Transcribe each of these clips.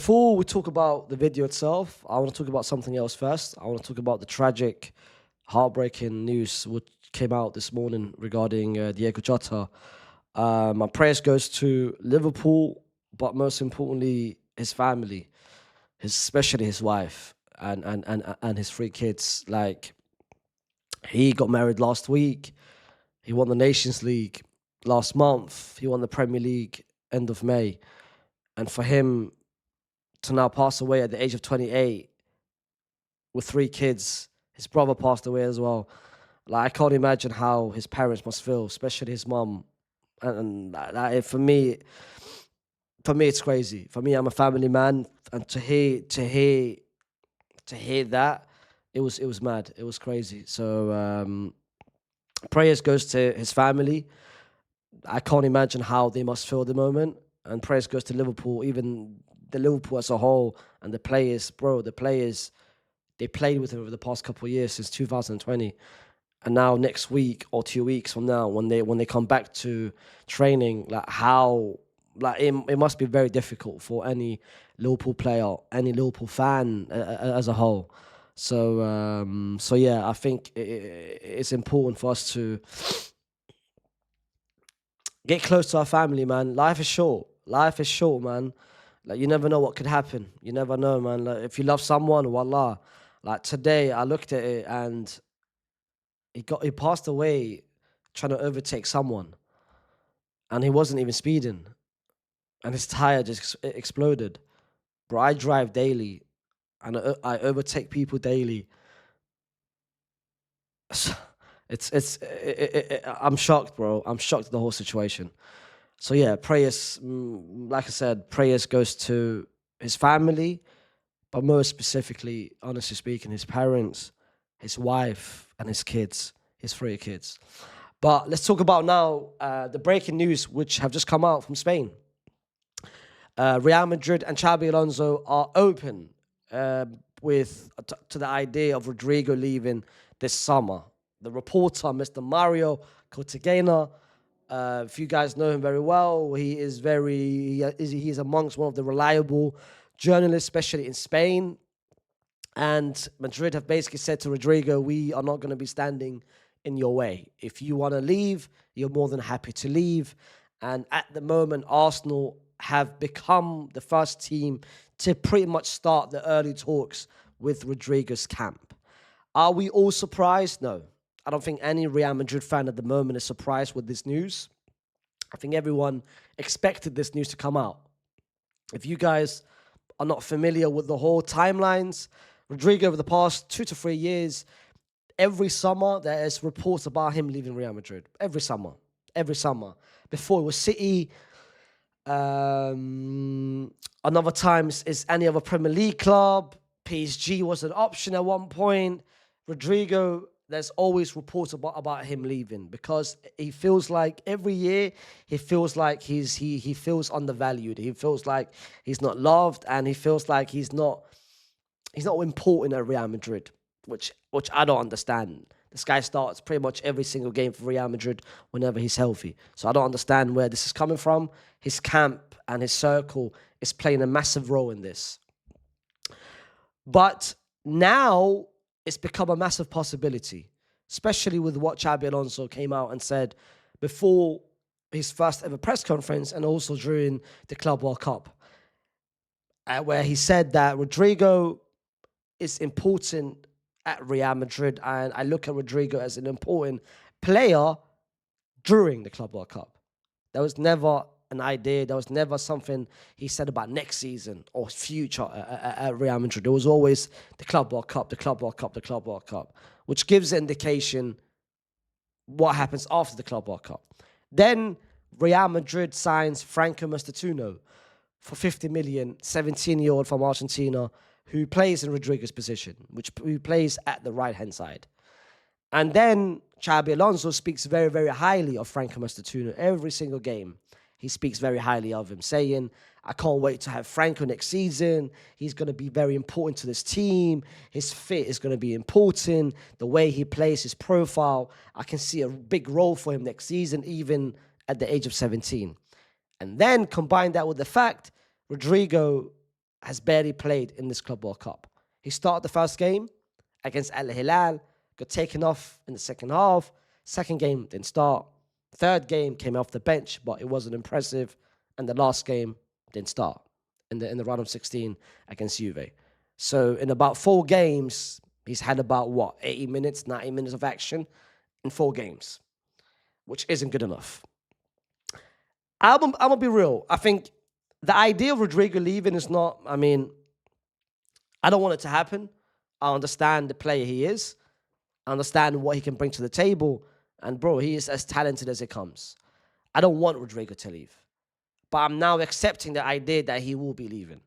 before we talk about the video itself, I want to talk about something else first. I want to talk about the tragic, heartbreaking news which came out this morning regarding Diego Jota. My prayers goes to Liverpool, but most importantly, his family, especially his wife and his three kids. Like, he got married last week. He won the Nations League last month. He won the Premier League end of May. And for him to now pass away at the age of 28 with three kids, his brother passed away as well. Like, I can't imagine how his parents must feel, especially his mum. And for me, it's crazy. For me, I'm a family man, and to hear that, it was mad. It was crazy. So prayers goes to his family. I can't imagine how they must feel at the moment. And prayers goes to Liverpool, even the Liverpool as a whole, and the players, bro. The players, they played with him over the past couple of years since 2020. And now next week or 2 weeks from now, when they come back to training, it must be very difficult for any Liverpool player, any Liverpool fan as a whole. So yeah, I think it's important for us to get close to our family, man. Life is short. Life is short, man. Like, you never know what could happen. You never know, man. Like, if you love someone, wallah. Like, today, I looked at it and he passed away trying to overtake someone, and he wasn't even speeding, and his tire just exploded. Bro, I drive daily, and I overtake people daily. I'm shocked, bro. I'm shocked at the whole situation. So yeah, prayers, like I said, prayers goes to his family, but most specifically, honestly speaking, his parents, his wife, and his kids, his three kids. But let's talk about now the breaking news which have just come out from Spain. Real Madrid and Xabi Alonso are open to the idea of Rodrygo leaving this summer. The reporter, Mr. Mario Cortegana, if you guys know him very well, he is amongst one of the reliable journalists, especially in Spain. And Madrid have basically said to Rodrygo, we are not going to be standing in your way. If you want to leave, you're more than happy to leave. And at the moment, Arsenal have become the first team to pretty much start the early talks with Rodrygo's camp. Are we all surprised? No. I don't think any Real Madrid fan at the moment is surprised with this news. I think everyone expected this news to come out. If you guys are not familiar with the whole timelines, Rodrygo over the past 2 to 3 years, every summer there is reports about him leaving Real Madrid. Every summer. Before it was City. Another time is any other Premier League club. PSG was an option at one point. Rodrygo, there's always reports about him leaving, because he feels like every year he feels like he feels undervalued. He feels like he's not loved, and he feels like he's not important at Real Madrid, which I don't understand. This guy starts pretty much every single game for Real Madrid whenever he's healthy. So I don't understand where this is coming from. His camp and his circle is playing a massive role in this. But now it's become a massive possibility, especially with what Xabi Alonso came out and said before his first ever press conference, and also during the Club World Cup, where he said that Rodrygo is important at Real Madrid, and I look at Rodrygo as an important player during the Club World Cup. There was never an idea. There was never something he said about next season or future at Real Madrid. There was always the Club World Cup, the Club World Cup, the Club World Cup, which gives an indication what happens after the Club World Cup. Then Real Madrid signs Franco Mastatuno for 50 million, 17-year-old from Argentina, who plays in Rodrygo's position, who plays at the right-hand side. And then Xabi Alonso speaks very, very highly of Franco Mastatuno every single game. He speaks very highly of him, saying, I can't wait to have Franco next season. He's going to be very important to this team. His fit is going to be important. The way he plays, his profile, I can see a big role for him next season, even at the age of 17. And then combine that with the fact Rodrygo has barely played in this Club World Cup. He started the first game against Al Hilal, got taken off in the second half. Second game didn't start. Third game came off the bench, but it wasn't impressive. And the last game didn't start in the round of 16 against Juve. So in about 4 games, he's had about 80 minutes, 90 minutes of action in 4 games, which isn't good enough. I'm gonna be real. I think the idea of Rodrygo leaving is not, I don't want it to happen. I understand the player he is. I understand what he can bring to the table. And bro, he is as talented as it comes. I don't want Rodrygo to leave. But I'm now accepting the idea that he will be leaving.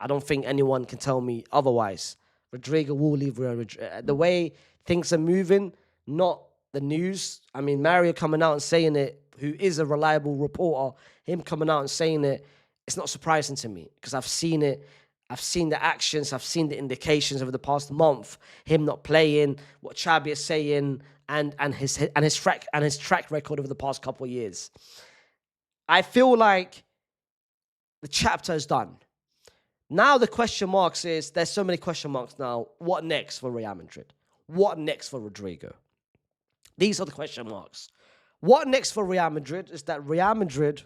I don't think anyone can tell me otherwise. Rodrygo will leave Real Madrid. The way things are moving, not the news. Mario coming out and saying it, who is a reliable reporter, him coming out and saying it, it's not surprising to me because I've seen it. I've seen the actions. I've seen the indications over the past month. Him not playing, what Xabi is saying, and his track record over the past couple of years. I feel like the chapter is done. Now the question marks is, there's so many question marks now. What next for Real Madrid? What next for Rodrygo? These are the question marks. What next for Real Madrid is that Real Madrid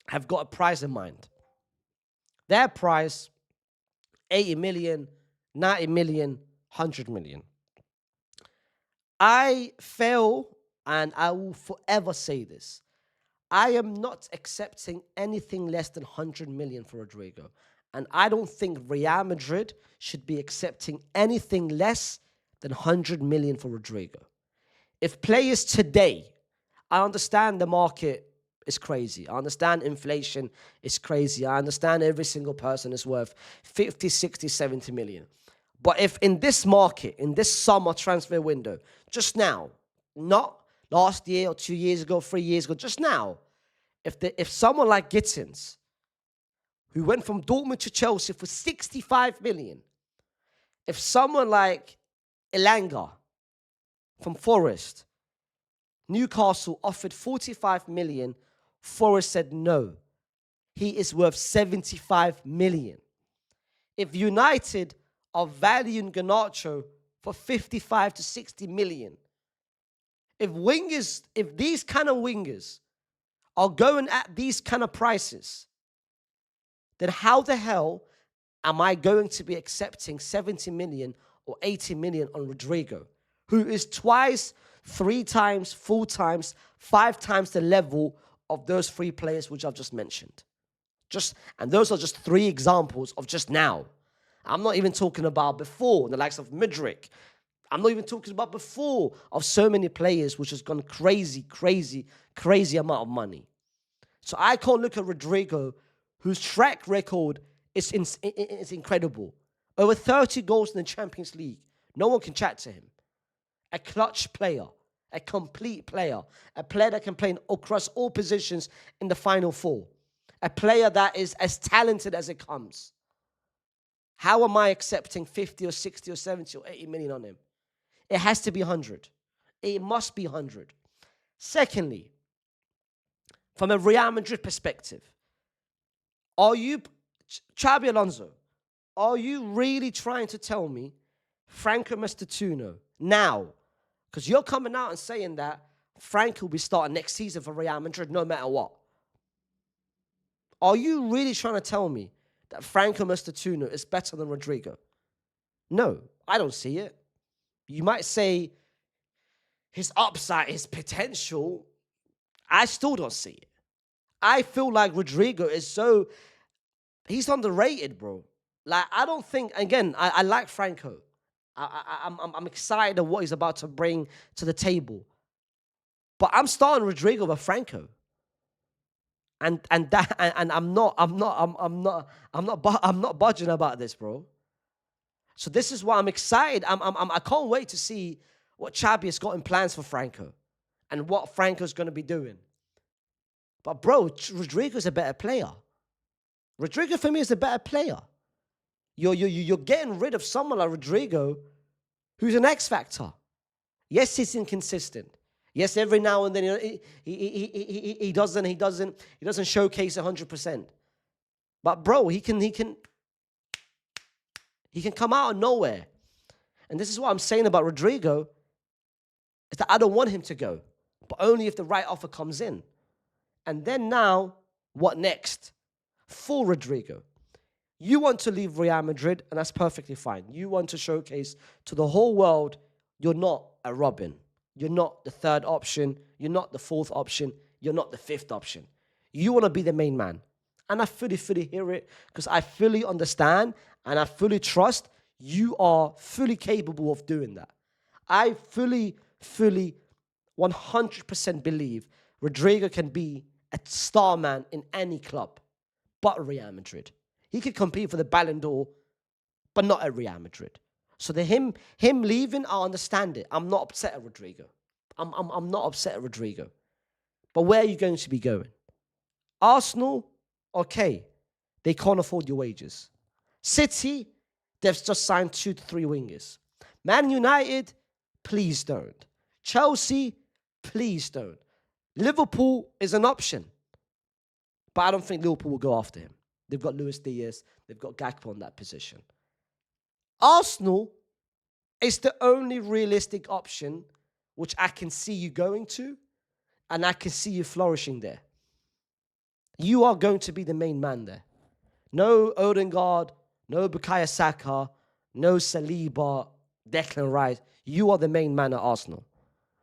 have got a price in mind. Their price, 80 million, 90 million, 100 million. I feel, and I will forever say this, I am not accepting anything less than 100 million for Rodrygo. And I don't think Real Madrid should be accepting anything less than 100 million for Rodrygo. If players today, I understand the market is crazy. I understand inflation is crazy. I understand every single person is worth 50, 60, 70 million. But if in this market, in this summer transfer window, just now, not last year or 2 years ago, 3 years ago, just now, if someone like Gittins, who went from Dortmund to Chelsea for 65 million, if someone like Elanga from Forest, Newcastle offered 45 million, Forest said no. He is worth 75 million. If United are valuing Garnacho for 55 to 60 million, if these kind of wingers are going at these kind of prices, then how the hell am I going to be accepting 70 million or 80 million on Rodrygo, who is twice, 3 times, 4 times, 5 times the level of those 3 players which I've just mentioned? And those are just 3 examples of just now. I'm not even talking about before, the likes of Madrid. I'm not even talking about before of so many players which has gone crazy, crazy, crazy amount of money. So I can't look at Rodrygo, whose track record is incredible. Over 30 goals in the Champions League. No one can chat to him. A clutch player, a complete player, a player that can play across all positions in the Final Four, a player that is as talented as it comes. How am I accepting 50 or 60 or 70 or 80 million on him? It has to be 100. It must be 100. Secondly, from a Real Madrid perspective, Xabi Alonso, are you really trying to tell me Franco Mastatuno now, because you're coming out and saying that Franco will be starting next season for Real Madrid no matter what? Are you really trying to tell me that Franco Mastatuno is better than Rodrygo? No, I don't see it. You might say his upside, his potential, I still don't see it. I feel like Rodrygo is he's underrated, bro. Like, I don't think, again, I like Franco. I'm excited at what he's about to bring to the table. But I'm starting Rodrygo over Franco. And I'm not budging about this, bro. So this is why I'm excited. I can't wait to see what Xabi has got in plans for Franco and what Franco's going to be doing. But bro, Rodrygo's a better player. Rodrygo for me is a better player. You're getting rid of someone like Rodrygo, who's an X factor. Yes, he's inconsistent. Yes, every now and then he doesn't showcase 100%. But bro, he can He can come out of nowhere. And this is what I'm saying about Rodrygo, is that I don't want him to go, but only if the right offer comes in. And then now, what next? For Rodrygo, you want to leave Real Madrid, and that's perfectly fine. You want to showcase to the whole world you're not a Robin. You're not the third option. You're not the fourth option. You're not the fifth option. You want to be the main man. And I fully hear it, because I fully understand and I fully trust you are fully capable of doing that. I fully 100% believe Rodrygo can be a star man in any club but Real Madrid. He could compete for the Ballon d'Or, but not at Real Madrid. So him leaving, I understand it. I'm not upset at Rodrygo. I'm not upset at Rodrygo. But where are you going to be going? Arsenal, okay, they can't afford your wages. City, they've just signed 2 to 3 wingers. Man United, please don't. Chelsea, please don't. Liverpool is an option, but I don't think Liverpool will go after him. They've got Luis Diaz, they've got Gakpo in that position. Arsenal is the only realistic option which I can see you going to, and I can see you flourishing there. You are going to be the main man there. No Odegaard, no Bukayo Saka, no Saliba, Declan Rice. You are the main man at Arsenal.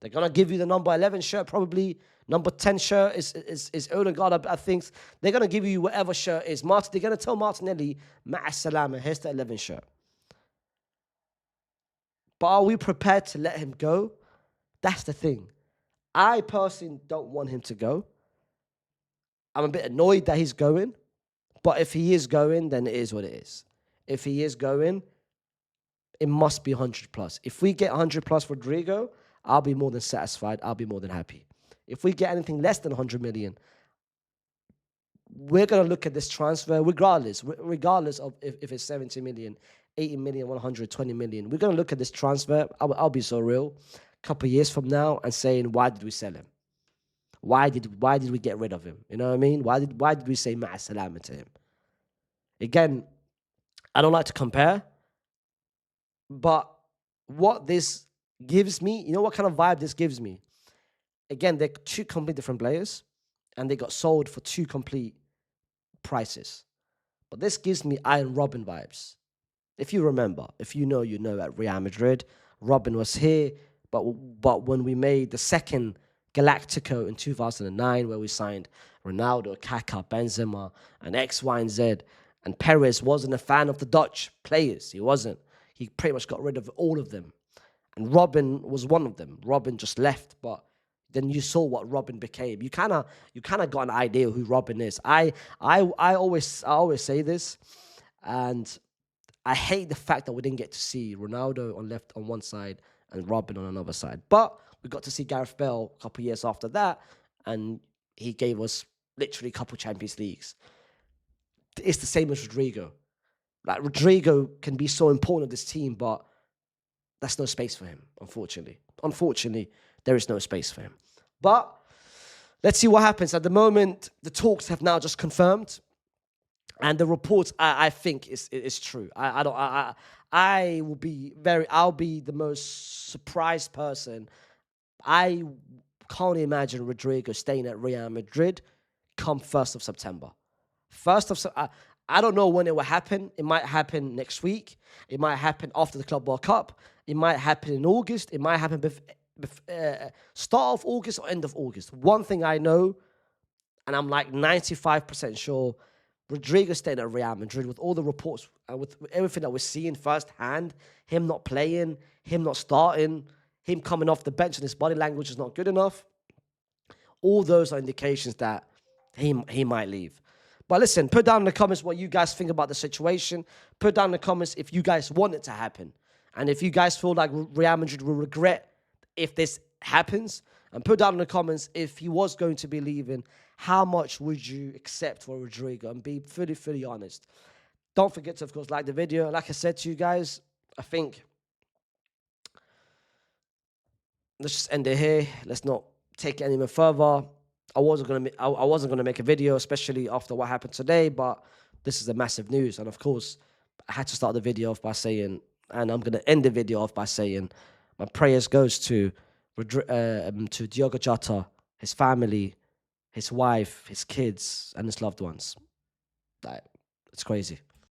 They're going to give you the number 11 shirt, probably. Number 10 shirt is Odegaard, I think. They're going to give you whatever shirt is. They're going to tell Martinelli, Ma'a salama, here's the 11 shirt. But are we prepared to let him go? That's the thing. I personally don't want him to go. I'm a bit annoyed that he's going. But if he is going, then it is what it is. If he is going, it must be 100 plus. If we get 100 plus for Rodrygo, I'll be more than satisfied. I'll be more than happy. If we get anything less than 100 million, we're going to look at this transfer regardless of if it's 70 million, 80 million, 120 million. We're going to look at this transfer, I'll be so real, a couple of years from now and saying, why did we sell him? Why did we get rid of him? You know what I mean? Why did we say Ma'a salama to him? Again, I don't like to compare, but what this gives me, you know what kind of vibe this gives me? Again, they're 2 completely different players, and they got sold for 2 complete prices. But this gives me Iron Robin vibes. If you remember, if you know, at Real Madrid, Robin was here, but when we made the second Galactico in 2009, where we signed Ronaldo, Kaká, Benzema, and X, Y, and Z, and Perez wasn't a fan of the Dutch players. He wasn't. He pretty much got rid of all of them. And Robin was one of them. Robin just left, but then you saw what Robin became. You kind of got an idea who Robin is. I always say this, and I hate the fact that we didn't get to see Ronaldo on one side and Robin on another side. But we got to see Gareth Bale a couple of years after that, and he gave us literally a couple Champions Leagues. It's the same as Rodrygo. Like, Rodrygo can be so important to this team, but that's no space for him, unfortunately. Unfortunately, there is no space for him. But let's see what happens. At the moment, the talks have now just confirmed, and the reports I think is true. I'll be the most surprised person. I can't imagine Rodrygo staying at Real Madrid come 1st of September. I don't know when it will happen. It might happen next week. It might happen after the Club World Cup. It might happen in August. It might happen start of August or end of August. One thing I know, and I'm like 95% sure, Rodrygo staying at Real Madrid with all the reports and with everything that we're seeing firsthand, him not playing, him not starting, him coming off the bench and his body language is not good enough. All those are indications that he might leave. But listen, put down in the comments what you guys think about the situation. Put down in the comments if you guys want it to happen. And if you guys feel like Real Madrid will regret if this happens. And put down in the comments if he was going to be leaving, how much would you accept for Rodrygo? And be fully honest. Don't forget to, of course, like the video. Like I said to you guys, I think let's just end it here. Let's not take it any more further. I wasn't gonna make a video, especially after what happened today, but this is the massive news. And of course, I had to start the video off by saying, and I'm gonna end the video off by saying, my prayers goes to Diogo Jota, his family, his wife, his kids, and his loved ones. Like, it's crazy.